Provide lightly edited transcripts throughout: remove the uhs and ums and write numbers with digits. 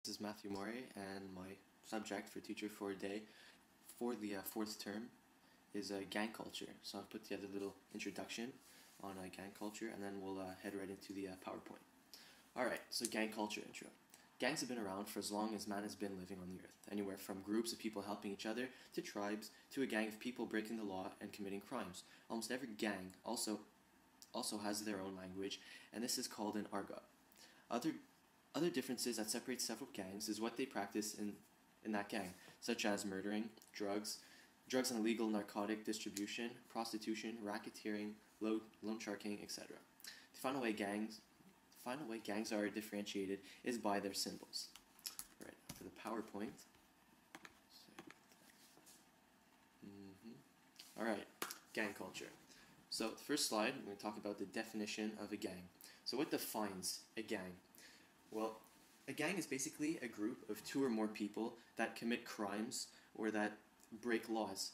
This is Matthew Morey, and my subject for Teacher for a Day for the fourth term is gang culture. So I've put together a little introduction on gang culture, and then we'll head right into the PowerPoint. Alright, so gang culture intro. Gangs have been around for as long as man has been living on the earth, anywhere from groups of people helping each other to tribes to a gang of people breaking the law and committing crimes. Almost every gang also has their own language, and this is called an argot. Other differences that separate several gangs is what they practice in that gang, such as murdering, drugs and illegal narcotic distribution, prostitution, racketeering, loan sharking, etc. The final way gangs are differentiated is by their symbols. Right, to the PowerPoint. Alright, gang culture. So the first slide, we're going to talk about the definition of a gang. So what defines a gang? Well, a gang is basically a group of two or more people that commit crimes or that break laws.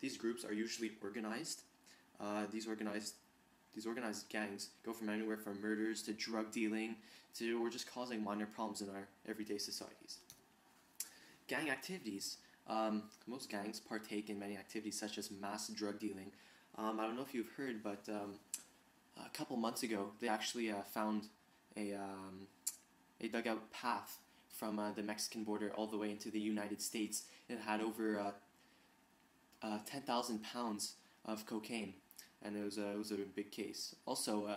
These groups are usually organized. These organized gangs go from anywhere from murders to drug dealing to or just causing minor problems in our everyday societies. Gang activities. Most gangs partake in many activities such as mass drug dealing. I don't know if you've heard, but a couple months ago they actually found a dugout path from the Mexican border all the way into the United States. It had over 10,000 pounds of cocaine, and it was a big case. Also,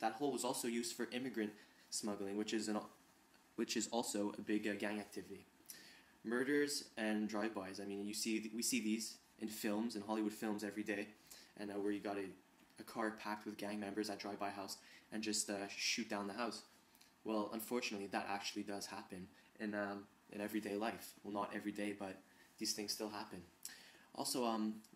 that hole was also used for immigrant smuggling, which is also a big gang activity. Murders and drive-bys. I mean, we see these in films, in Hollywood films, every day, and where you got a car packed with gang members at drive-by house and just shoot down the house. Well, unfortunately, that actually does happen in everyday life. Well, not every day, but these things still happen. Also,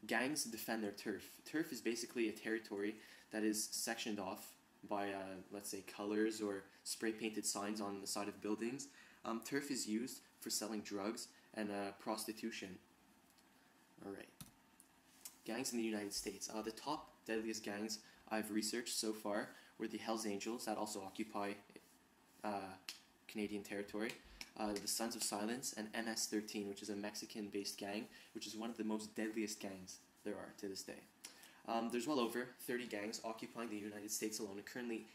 gangs defend their turf. Turf is basically a territory that is sectioned off by, let's say, colors or spray-painted signs on the side of buildings. Turf is used for selling drugs and prostitution. Alright. Gangs in the United States. The top deadliest gangs I've researched so far were the Hells Angels, that also occupy Canadian territory, the Sons of Silence, and MS-13, which is a Mexican-based gang, which is one of the most deadliest gangs there are to this day. There's well over 30 gangs occupying the United States alone, and currently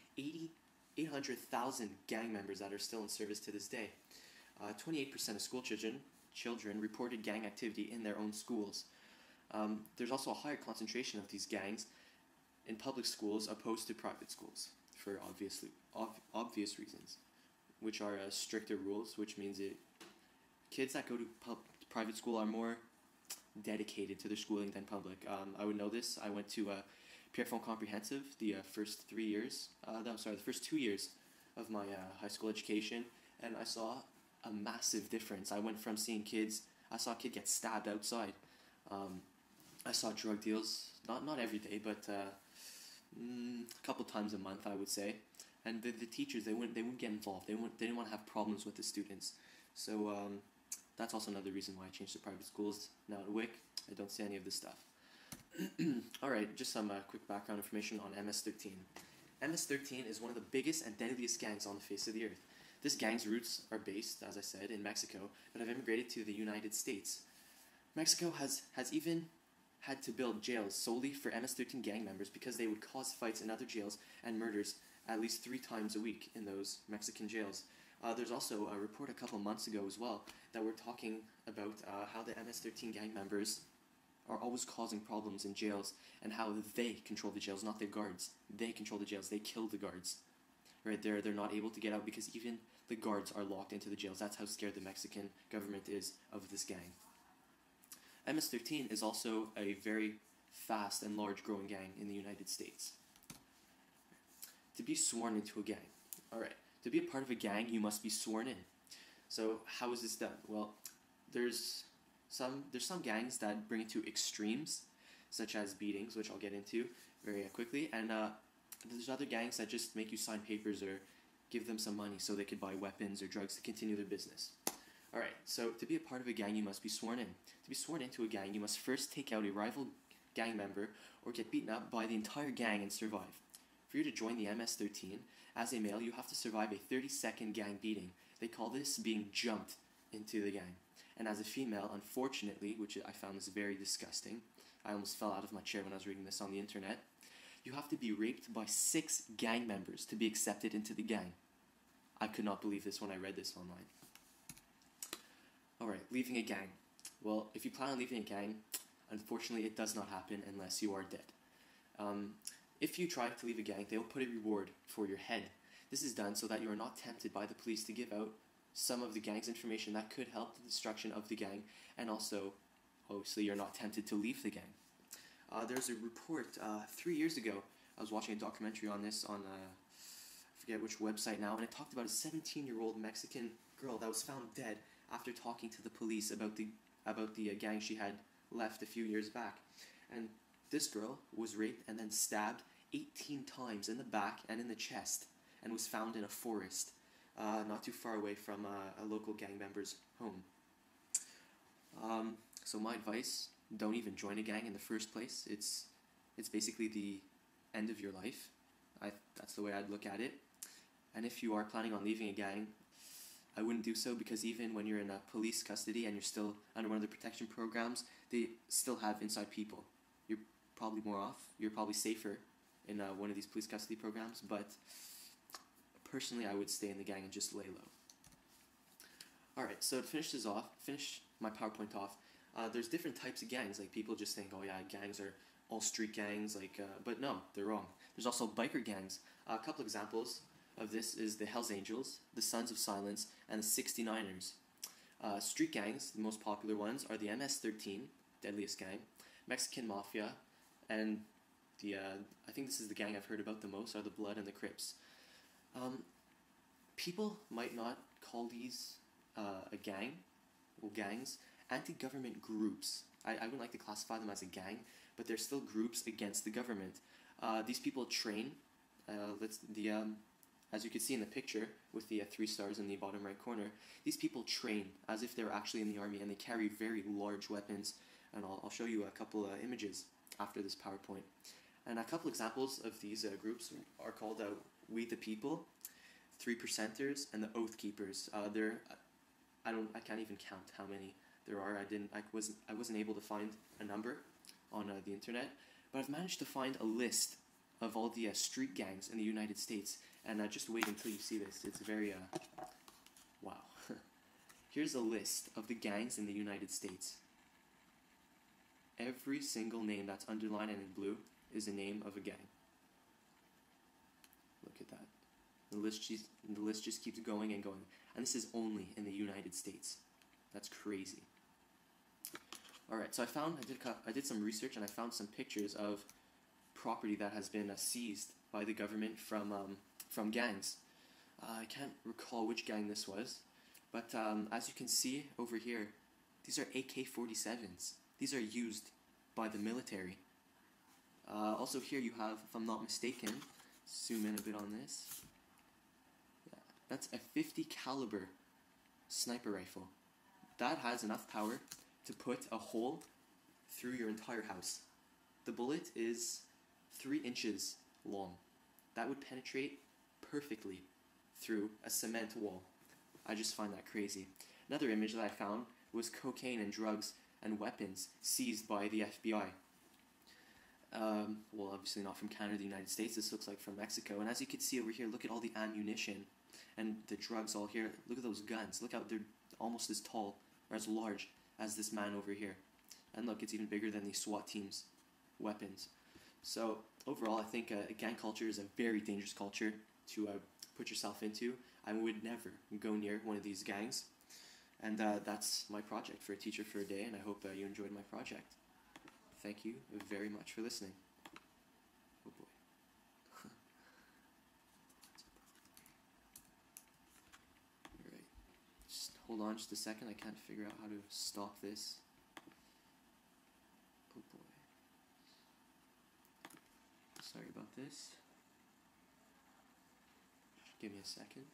800,000 gang members that are still in service to this day. 28% of school children reported gang activity in their own schools. There's also a higher concentration of these gangs in public schools opposed to private schools for obvious reasons, which are stricter rules, which means kids that go to private school are more dedicated to their schooling than public. I would know this. I went to TFADTERM4 Comprehensive the first 3 years. The first 2 years of my high school education, and I saw a massive difference. I went from seeing kids. I saw a kid get stabbed outside. I saw drug deals, not every day, but a couple times a month, I would say. And the teachers, they wouldn't get involved. They didn't want to have problems with the students. So that's also another reason why I changed to private schools. Now at WIC, I don't see any of this stuff. Alright, just some quick background information on MS-13. MS-13 is one of the biggest and deadliest gangs on the face of the earth. This gang's roots are based, as I said, in Mexico, but have immigrated to the United States. Mexico has even had to build jails solely for MS-13 gang members because they would cause fights in other jails and murders at least 3 times a week in those Mexican jails. There's also a report a couple months ago as well that we're talking about how the MS-13 gang members are always causing problems in jails and how they control the jails, not the guards. They control the jails. They kill the guards. Right there, they're not able to get out because even the guards are locked into the jails. That's how scared the Mexican government is of this gang. MS-13 is also a very fast and large growing gang in the United States. To be sworn into a gang. Alright, to be a part of a gang, you must be sworn in. So how is this done? Well, there's some gangs that bring it to extremes, such as beatings, which I'll get into very quickly, and there's other gangs that just make you sign papers or give them some money so they could buy weapons or drugs to continue their business. Alright, so to be a part of a gang, you must be sworn in. To be sworn into a gang, you must first take out a rival gang member or get beaten up by the entire gang and survive. For you to join the MS-13, as a male, you have to survive a 30-second gang beating. They call this being jumped into the gang. And as a female, unfortunately, which I found this very disgusting, I almost fell out of my chair when I was reading this on the internet, you have to be raped by 6 gang members to be accepted into the gang. I could not believe this when I read this online. Alright, leaving a gang. Well, if you plan on leaving a gang, unfortunately it does not happen unless you are dead. If you try to leave a gang, they will put a reward for your head. This is done so that you are not tempted by the police to give out some of the gang's information that could help the destruction of the gang, and also, obviously, you're not tempted to leave the gang. There's a report 3 years ago. I was watching a documentary on this on I forget which website now, and it talked about a 17-year-old Mexican girl that was found dead after talking to the police about the gang she had left a few years back. And this girl was raped and then stabbed 18 times in the back and in the chest, and was found in a forest not too far away from a local gang member's home. So my advice: don't even join a gang in the first place. It's basically the end of your life. That's the way I'd look at it. And if you are planning on leaving a gang, I wouldn't do so, because even when you're in police custody and you're still under one of the protection programs, they still have inside people. You're probably more off. You're probably safer in one of these police custody programs, but personally I would stay in the gang and just lay low. Alright, so to finish my PowerPoint off, there's different types of gangs. Like, people just think, oh yeah, gangs are all street gangs, but no, they're wrong. There's also biker gangs. A couple examples of this is the Hells Angels, the Sons of Silence, and the 69ers. Street gangs, the most popular ones, are the MS-13, deadliest gang, Mexican Mafia, and I think this is the gang I've heard about the most, are the Blood and the Crips. People might not call these a gang, or gangs, anti-government groups. I wouldn't like to classify them as a gang, but they're still groups against the government. These people train, as you can see in the picture with the 3 stars in the bottom right corner, these people train as if they're actually in the army, and they carry very large weapons, and I'll show you a couple images after this PowerPoint. And a couple examples of these groups are called We the People, 3 Percenters, and the Oath Keepers. I can't even count how many there are. I wasn't able to find a number on the internet, but I've managed to find a list of all the street gangs in the United States, and just wait until you see this. It's very wow. Here's a list of the gangs in the United States. Every single name that's underlined and in blue is a name of a gang. Look at that. The list just keeps going and going. And this is only in the United States. That's crazy. Alright, so I did some research, and I found some pictures of property that has been seized by the government from gangs. I can't recall which gang this was, but as you can see over here, these are AK-47s. These are used by the military. Also here you have, if I'm not mistaken, zoom in a bit on this. Yeah, that's a 50 caliber sniper rifle. That has enough power to put a hole through your entire house. The bullet is 3 inches long. That would penetrate perfectly through a cement wall. I just find that crazy. Another image that I found was cocaine and drugs and weapons seized by the FBI. Well, obviously not from Canada, the United States. This looks like from Mexico. And as you can see over here, look at all the ammunition and the drugs all here. Look at those guns. Look how they're almost as tall or as large as this man over here. And look, it's even bigger than the SWAT team's weapons. So overall, I think gang culture is a very dangerous culture to put yourself into. I would never go near one of these gangs. And that's my project for A Teacher for a Day, and I hope you enjoyed my project. Thank you very much for listening. Oh boy. Alright, just hold on just a second, I can't figure out how to stop this. Oh boy. Sorry about this. Give me a second.